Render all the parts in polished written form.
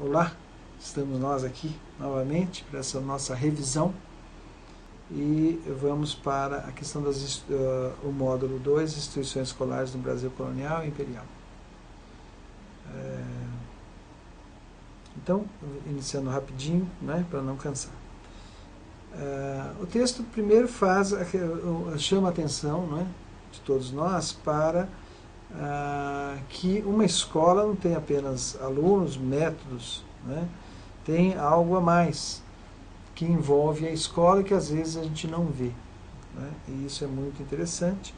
Olá, estamos nós aqui novamente para essa nossa revisão e vamos para a questão o módulo 2, Instituições Escolares no Brasil Colonial e Imperial. Então, iniciando rapidinho, né, para não cansar. O texto primeiro chama a atenção, né, de todos nós para que uma escola não tem apenas alunos, métodos, né, tem algo a mais que envolve a escola e que às vezes a gente não vê, né, e isso é muito interessante.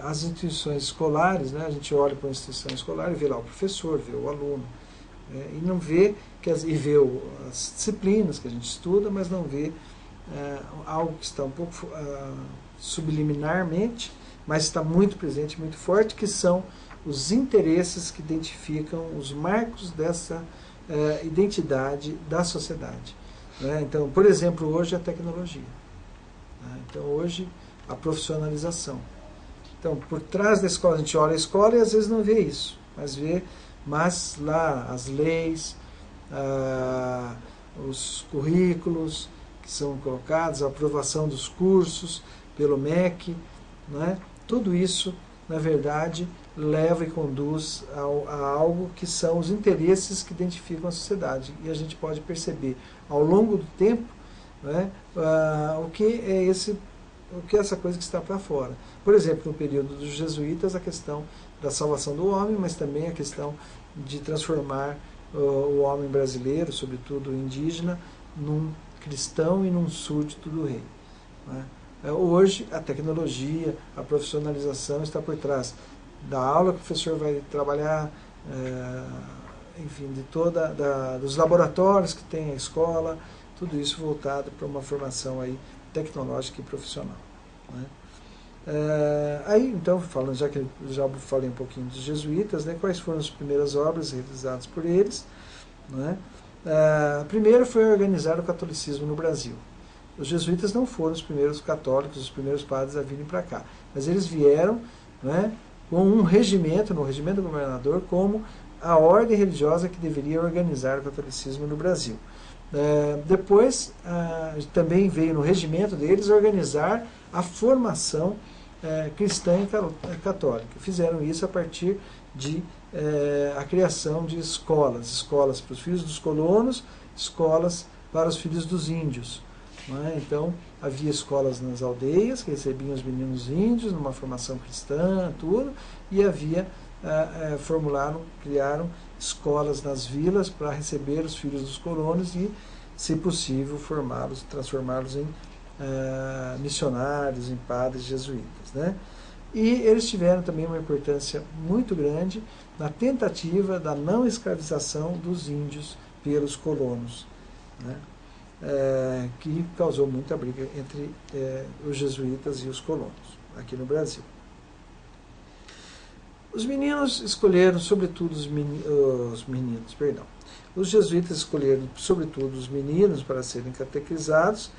As instituições escolares, né, a gente olha para uma instituição escolar e vê lá o professor, vê o aluno, e não vê, e vê as disciplinas que a gente estuda, mas não vê algo que está um pouco subliminarmente, mas está muito presente, muito forte, que são os interesses que identificam os marcos dessa identidade da sociedade, né? Então, por exemplo, hoje a tecnologia, né? Então, hoje a profissionalização. Então, por trás da escola, a gente olha a escola e às vezes não vê isso, mas lá as leis, os currículos que são colocados, a aprovação dos cursos pelo MEC, né? Tudo isso, na verdade, leva e conduz a algo que são os interesses que identificam a sociedade. E a gente pode perceber, ao longo do tempo, né, o que é essa coisa que está para fora. Por exemplo, no período dos jesuítas, a questão da salvação do homem, mas também a questão de transformar o homem brasileiro, sobretudo o indígena, num cristão e num súdito do rei, né? Hoje, a tecnologia, a profissionalização está por trás da aula que o professor vai trabalhar, enfim, dos laboratórios que tem a escola, tudo isso voltado para uma formação aí tecnológica e profissional, né? Então, já que eu já falei um pouquinho dos jesuítas, né, quais foram as primeiras obras realizadas por eles, né? Primeiro foi organizar o catolicismo no Brasil. Os jesuítas não foram os primeiros católicos, os primeiros padres a virem para cá, mas eles vieram, né, com um regimento, no regimento do governador, como a ordem religiosa que deveria organizar o catolicismo no Brasil. Depois, também veio no regimento deles organizar a formação cristã e católica. Fizeram isso a partir de a criação de escolas para os filhos dos colonos, escolas para os filhos dos índios, né? Então, havia escolas nas aldeias que recebiam os meninos índios numa formação cristã, tudo, e criaram escolas nas vilas para receber os filhos dos colonos e, se possível, transformá-los em missionários, em padres jesuítas, né? E eles tiveram também uma importância muito grande na tentativa da não escravização dos índios pelos colonos, né? Que causou muita briga entre os jesuítas e os colonos aqui no Brasil. Os meninos escolheram, sobretudo, os jesuítas escolheram, sobretudo, os meninos para serem catequizados,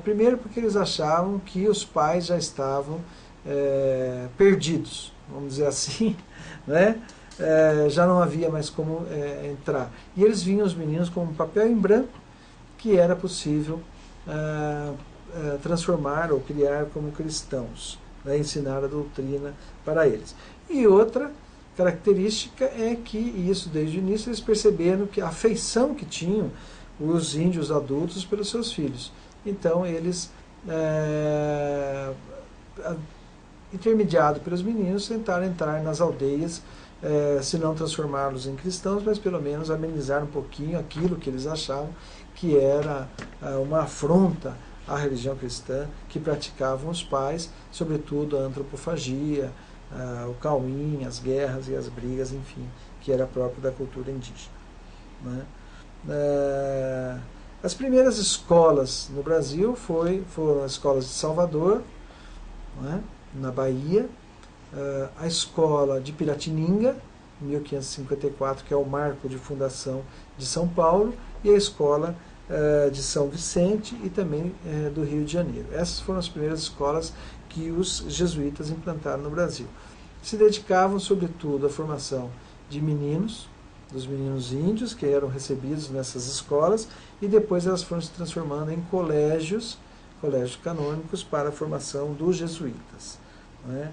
primeiro porque eles achavam que os pais já estavam perdidos, vamos dizer assim, né? Já não havia mais como entrar. E eles viam os meninos com um papel em branco que era possível transformar ou criar como cristãos, né? Ensinar a doutrina para eles. E outra característica é que, e isso desde o início, eles perceberam que a afeição que tinham os índios adultos pelos seus filhos. Então eles, intermediado pelos meninos, tentaram entrar nas aldeias, se não transformá-los em cristãos, mas pelo menos amenizar um pouquinho aquilo que eles achavam que era uma afronta à religião cristã que praticavam os pais, sobretudo a antropofagia, o cauim, as guerras e as brigas, enfim, que era próprio da cultura indígena, né? As primeiras escolas no Brasil foram as escolas de Salvador, né, na Bahia, a escola de Piratininga, em 1554, que é o marco de fundação de São Paulo, e a escola de São Vicente e também do Rio de Janeiro. Essas foram as primeiras escolas que os jesuítas implantaram no Brasil. Se dedicavam, sobretudo, à formação de meninos, dos meninos índios, que eram recebidos nessas escolas, e depois elas foram se transformando em colégios canônicos para a formação dos jesuítas. Né?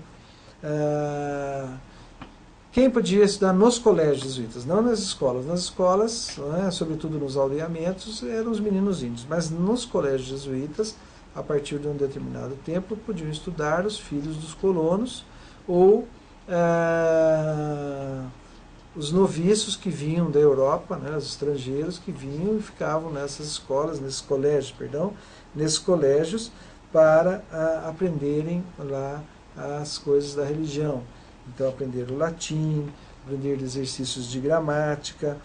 Quem podia estudar nos colégios jesuítas, não nas escolas. Nas escolas, né, sobretudo nos aldeamentos, eram os meninos índios, mas nos colégios jesuítas, a partir de um determinado tempo, podiam estudar os filhos dos colonos ou os noviços que vinham da Europa, né, os estrangeiros que vinham e ficavam nessas escolas, nesses colégios, para aprenderem lá as coisas da religião. Então, aprender o latim, aprender exercícios de gramática,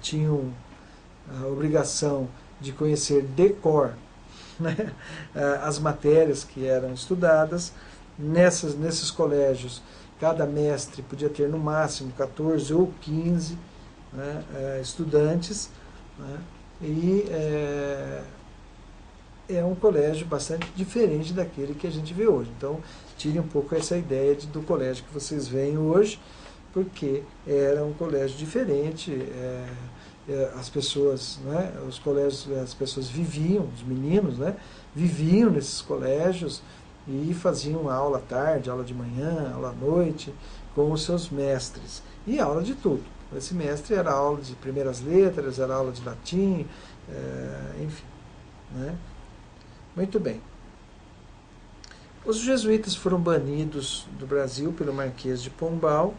tinham a obrigação de conhecer de cor, né, as matérias que eram estudadas. Nesses colégios, cada mestre podia ter no máximo 14 ou 15, né, estudantes, né, e é um colégio bastante diferente daquele que a gente vê hoje. Então, tire um pouco essa ideia do colégio que vocês veem hoje, porque era um colégio diferente. As pessoas, né, os colégios, as pessoas viviam, os meninos, né, viviam nesses colégios e faziam aula à tarde, aula de manhã, aula à noite, com os seus mestres. E aula de tudo. Esse mestre era aula de primeiras letras, era aula de latim, enfim. Né? Muito bem. Os jesuítas foram banidos do Brasil pelo Marquês de Pombal,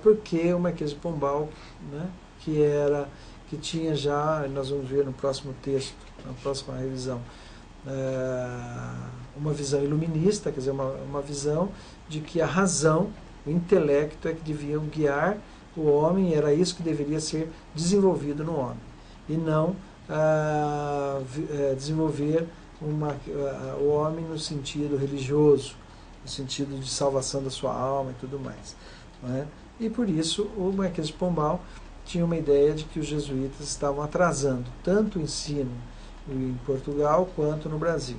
porque o Marquês de Pombal, né, que tinha já, nós vamos ver no próximo texto, na próxima revisão, uma visão iluminista, quer dizer, uma visão de que a razão, o intelecto é que deviam guiar o homem, e era isso que deveria ser desenvolvido no homem, e não desenvolver o homem no sentido religioso, no sentido de salvação da sua alma e tudo mais. Não é? E por isso o Marquês de Pombal tinha uma ideia de que os jesuítas estavam atrasando tanto o ensino em Portugal quanto no Brasil.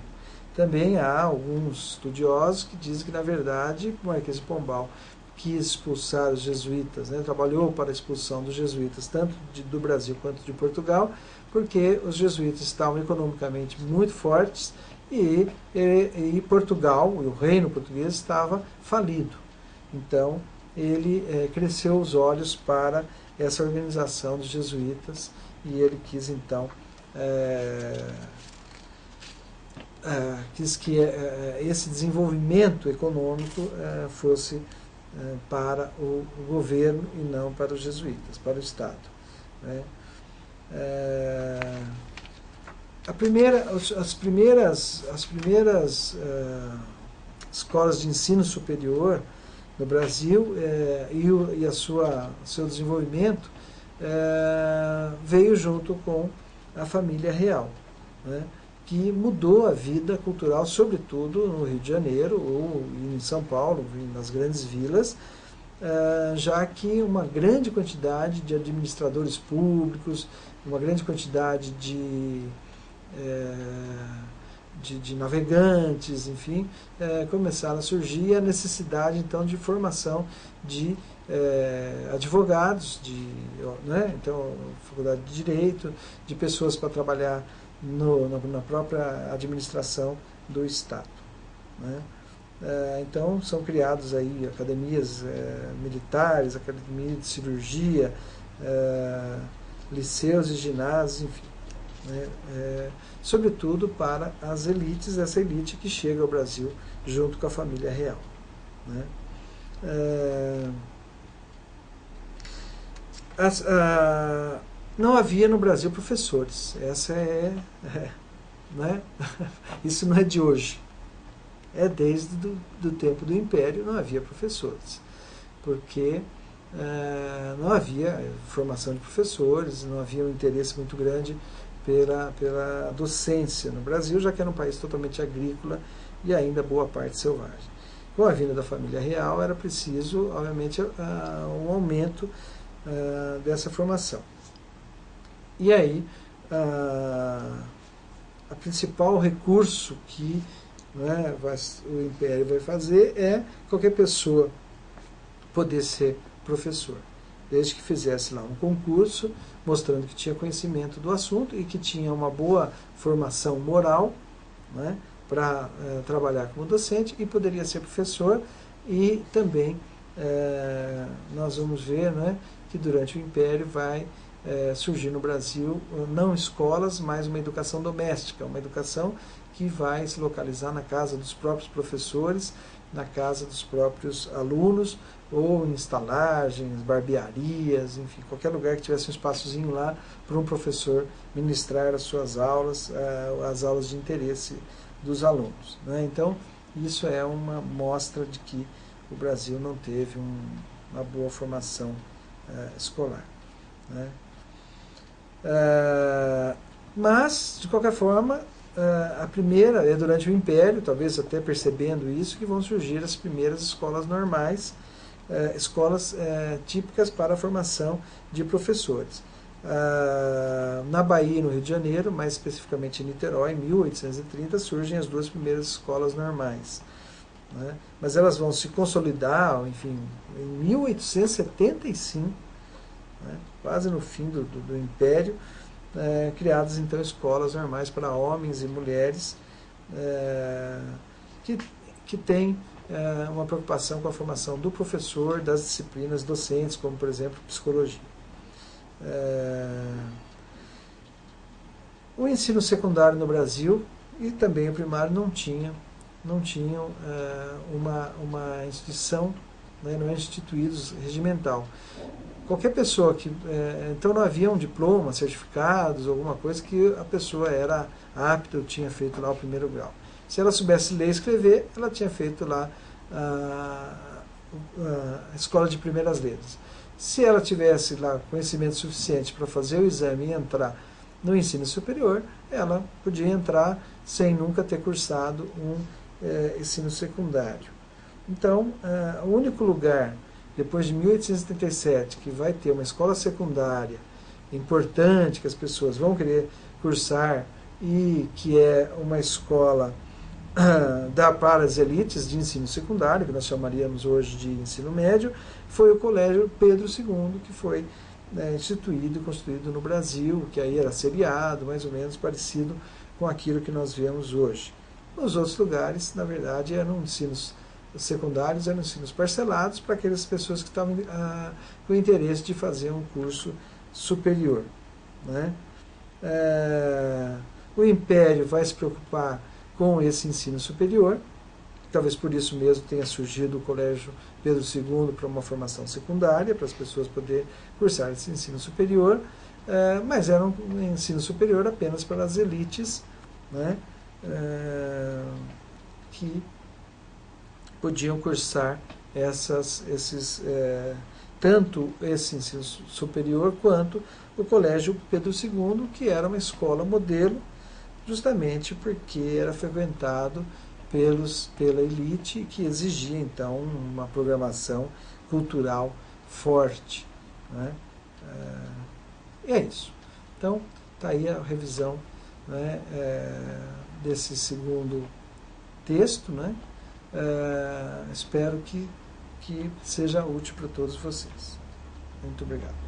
Também há alguns estudiosos que dizem que, na verdade, o Marquês de Pombal quis expulsar os jesuítas, né, trabalhou para a expulsão dos jesuítas, tanto do Brasil quanto de Portugal, porque os jesuítas estavam economicamente muito fortes e Portugal, o reino português, estava falido. Então, ele cresceu os olhos para essa organização dos jesuítas e ele quis, então, quis que esse desenvolvimento econômico fosse para o governo e não para os jesuítas, para o Estado. Né? As primeiras escolas de ensino superior no Brasil e seu desenvolvimento veio junto com a família real, né, que mudou a vida cultural, sobretudo no Rio de Janeiro ou em São Paulo, nas grandes vilas, já que uma grande quantidade de administradores públicos, uma grande quantidade de navegantes, enfim, começaram a surgir a necessidade, então, de formação de advogados, né, então, faculdade de Direito, de pessoas para trabalhar na própria administração do Estado. Né? Então, são criados aí academias militares, academias de cirurgia, liceus e ginásios, enfim. Né? Sobretudo para as elites, essa elite que chega ao Brasil junto com a família real. Né? Não havia no Brasil professores. Essa né? Isso não é de hoje. É desde do tempo do Império não havia professores, porque não havia formação de professores, não havia um interesse muito grande pela docência no Brasil, já que era um país totalmente agrícola e ainda boa parte selvagem. Com a vinda da família real era preciso, obviamente, um aumento dessa formação. E aí, o principal recurso que, né, o Império vai fazer é qualquer pessoa poder ser professor. desde que fizesse lá um concurso, mostrando que tinha conhecimento do assunto e que tinha uma boa formação moral, né, para trabalhar como docente, e poderia ser professor. E também nós vamos ver, né, que durante o Império vai surgir no Brasil não escolas, mas uma educação doméstica, uma educação que vai se localizar na casa dos próprios professores, na casa dos próprios alunos, ou em estalagens, barbearias, enfim, qualquer lugar que tivesse um espaçozinho lá para um professor ministrar as suas aulas, as aulas de interesse dos alunos, né? Então, isso é uma mostra de que o Brasil não teve uma boa formação escolar, né? Mas, de qualquer forma, a primeira é durante o Império, talvez até percebendo isso, que vão surgir as primeiras escolas normais, escolas típicas para a formação de professores. Na Bahia e no Rio de Janeiro, mais especificamente em Niterói, em 1830, surgem as duas primeiras escolas normais, né? Mas elas vão se consolidar, enfim, em 1875, né, quase no fim do Império, criadas então escolas normais para homens e mulheres, que têm uma preocupação com a formação do professor, das disciplinas docentes, como por exemplo psicologia. O ensino secundário no Brasil e também o primário não tinham uma instituição, né, não é instituídos regimental. Qualquer pessoa que... então não havia um diploma, certificados, alguma coisa que a pessoa era apta ou tinha feito lá o primeiro grau. Se ela soubesse ler e escrever, ela tinha feito lá a escola de primeiras letras. Se ela tivesse lá conhecimento suficiente para fazer o exame e entrar no ensino superior, ela podia entrar sem nunca ter cursado um ensino secundário. Então, o único lugar, depois de 1877, que vai ter uma escola secundária importante, que as pessoas vão querer cursar, e que é uma escola para as elites de ensino secundário, que nós chamaríamos hoje de ensino médio, foi o Colégio Pedro II, que foi instituído e construído no Brasil, que aí era seriado, mais ou menos parecido com aquilo que nós vemos hoje. Nos outros lugares, na verdade, eram ensinos secundários, eram ensinos parcelados para aquelas pessoas que estavam com interesse de fazer um curso superior, né? O Império vai se preocupar com esse ensino superior, talvez por isso mesmo tenha surgido o Colégio Pedro II para uma formação secundária, para as pessoas poderem cursar esse ensino superior, mas era um ensino superior apenas para as elites, né, que podiam cursar tanto esse ensino superior quanto o Colégio Pedro II, que era uma escola modelo, justamente porque era frequentado pela elite, que exigia então uma programação cultural forte, né? E é isso. Então, está aí a revisão, né, desse segundo texto, né? Espero que seja útil para todos vocês. Muito obrigado.